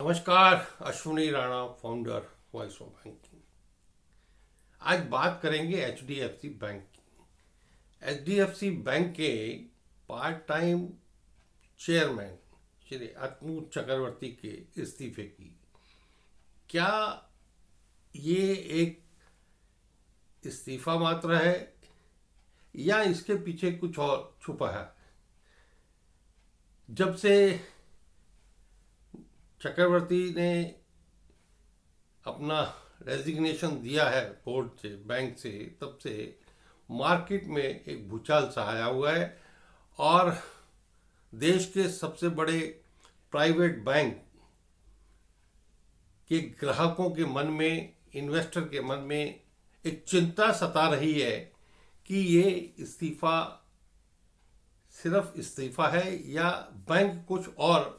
नमस्कार। Ashwini Rana, founder voice of banking. आज बात करेंगे एचडीएफसी बैंक की। एचडीएफसी बैंक के पार्ट टाइम चेयरमैन श्री अतनूर चक्रवर्ती के इस्तीफे की। क्या ये एक इस्तीफा मात्र है या इसके पीछे कुछ और छुपा है? जब से चक्रवर्ती ने अपना रेजिग्नेशन दिया है बोर्ड से, बैंक से, तब से मार्केट में एक भूचाल सा आया हुआ है और देश के सबसे बड़े प्राइवेट बैंक के ग्राहकों के मन में, इन्वेस्टर के मन में एक चिंता सता रही है कि ये इस्तीफा सिर्फ इस्तीफा है या बैंक कुछ और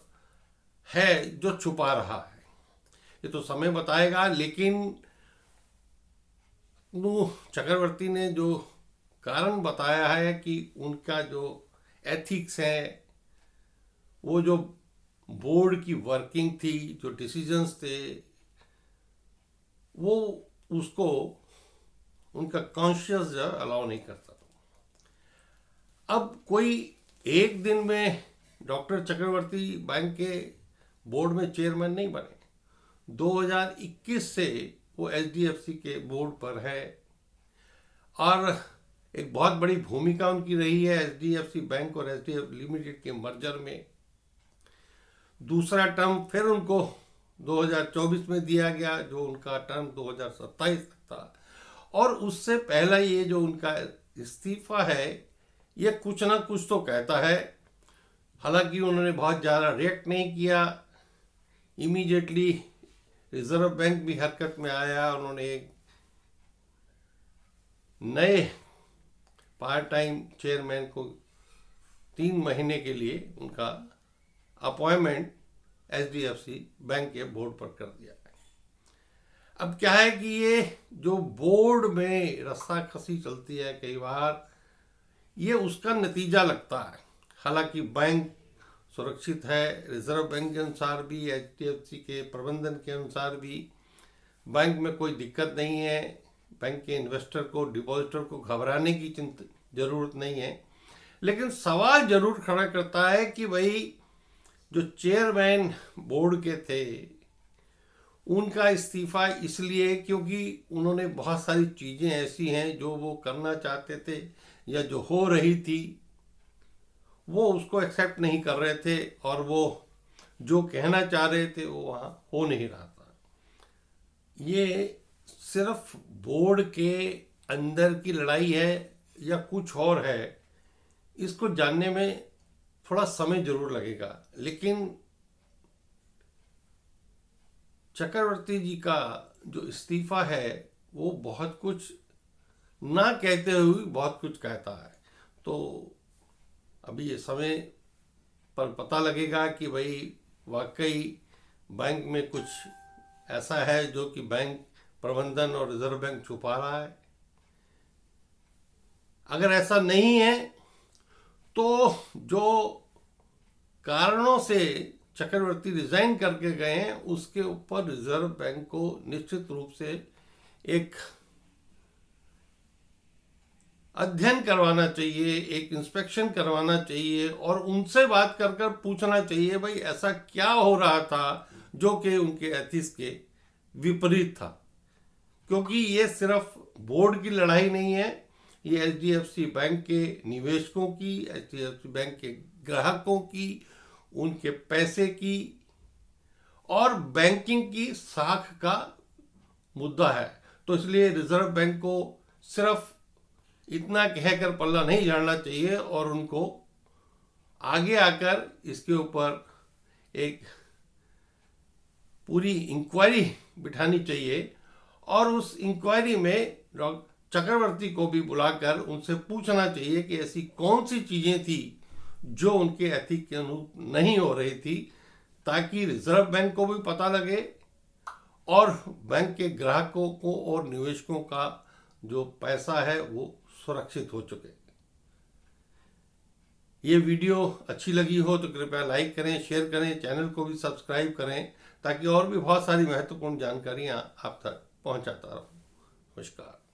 है जो छुपा रहा है। ये तो समय बताएगा, लेकिन चक्रवर्ती ने जो कारण बताया है कि उनका जो एथिक्स है, वो जो बोर्ड की वर्किंग थी, जो डिसीजंस थे, वो उसको उनका कॉन्शियस अलाउ नहीं करता था। अब कोई एक दिन में डॉक्टर चक्रवर्ती बैंक के बोर्ड में चेयरमैन नहीं बने। 2021 से वो एचडीएफसी के बोर्ड पर है और एक बहुत बड़ी भूमिका उनकी रही है एचडीएफसी बैंक और एचडीएफसी लिमिटेड के मर्जर में। दूसरा टर्म फिर उनको 2024 में दिया गया, जो उनका टर्म 2027 तक था। और उससे पहला ये जो उनका इस्तीफा है, ये कुछ ना कुछ तो कहता है। हालांकि उन्होंने बहुत ज़्यादा रिएक्ट नहीं किया। इमीडिएटली रिजर्व बैंक भी हरकत में आया। उन्होंने एक नए पार्ट टाइम चेयरमैन को 3 महीने के लिए उनका अपॉइंटमेंट एचडीएफसी बैंक के बोर्ड पर कर दिया है। अब क्या है कि ये जो बोर्ड में रस्साकसी चलती है कई बार, ये उसका नतीजा लगता है। हालांकि बैंक सुरक्षित है, रिजर्व बैंक के अनुसार भी, एचडीएफसी के प्रबंधन के अनुसार भी बैंक में कोई दिक्कत नहीं है। बैंक के इन्वेस्टर को, डिपॉजिटर को घबराने की जरूरत नहीं है। लेकिन सवाल जरूर खड़ा करता है कि भाई जो चेयरमैन बोर्ड के थे, उनका इस्तीफा इसलिए क्योंकि उन्होंने बहुत सारी चीज़ें ऐसी हैं जो वो करना चाहते थे या जो हो रही थी, वो उसको एक्सेप्ट नहीं कर रहे थे और वो जो कहना चाह रहे थे वो वहाँ हो नहीं रहा था। ये सिर्फ बोर्ड के अंदर की लड़ाई है या कुछ और है, इसको जानने में थोड़ा समय जरूर लगेगा। लेकिन चक्रवर्ती जी का जो इस्तीफा है वो बहुत कुछ ना कहते हुए बहुत कुछ कहता है। तो अभी ये समय पर पता लगेगा कि भाई वाकई बैंक में कुछ ऐसा है जो कि बैंक प्रबंधन और रिजर्व बैंक छुपा रहा है। अगर ऐसा नहीं है तो जो कारणों से चक्रवर्ती रिजाइन करके गए हैं, उसके ऊपर रिजर्व बैंक को निश्चित रूप से एक अध्ययन करवाना चाहिए, एक इंस्पेक्शन करवाना चाहिए और उनसे बात कर कर पूछना चाहिए भाई ऐसा क्या हो रहा था जो कि उनके एथिक्स के विपरीत था। क्योंकि ये सिर्फ बोर्ड की लड़ाई नहीं है, ये एचडीएफसी बैंक के निवेशकों की, एचडीएफसी बैंक के ग्राहकों की, उनके पैसे की और बैंकिंग की साख का मुद्दा है। तो इसलिए रिजर्व बैंक को सिर्फ इतना कहकर पल्ला नहीं झाड़ना चाहिए और उनको आगे आकर इसके ऊपर एक पूरी इंक्वायरी बिठानी चाहिए और उस इंक्वायरी में चक्रवर्ती को भी बुलाकर उनसे पूछना चाहिए कि ऐसी कौन सी चीज़ें थी जो उनके एथिक के अनुरूप नहीं हो रही थी, ताकि रिजर्व बैंक को भी पता लगे और बैंक के ग्राहकों को और निवेशकों का जो पैसा है वो सुरक्षित हो चुके। ये वीडियो अच्छी लगी हो तो कृपया लाइक करें, शेयर करें, चैनल को भी सब्सक्राइब करें ताकि और भी बहुत सारी महत्वपूर्ण जानकारियाँ आप तक पहुँचाता रहूँ। नमस्कार।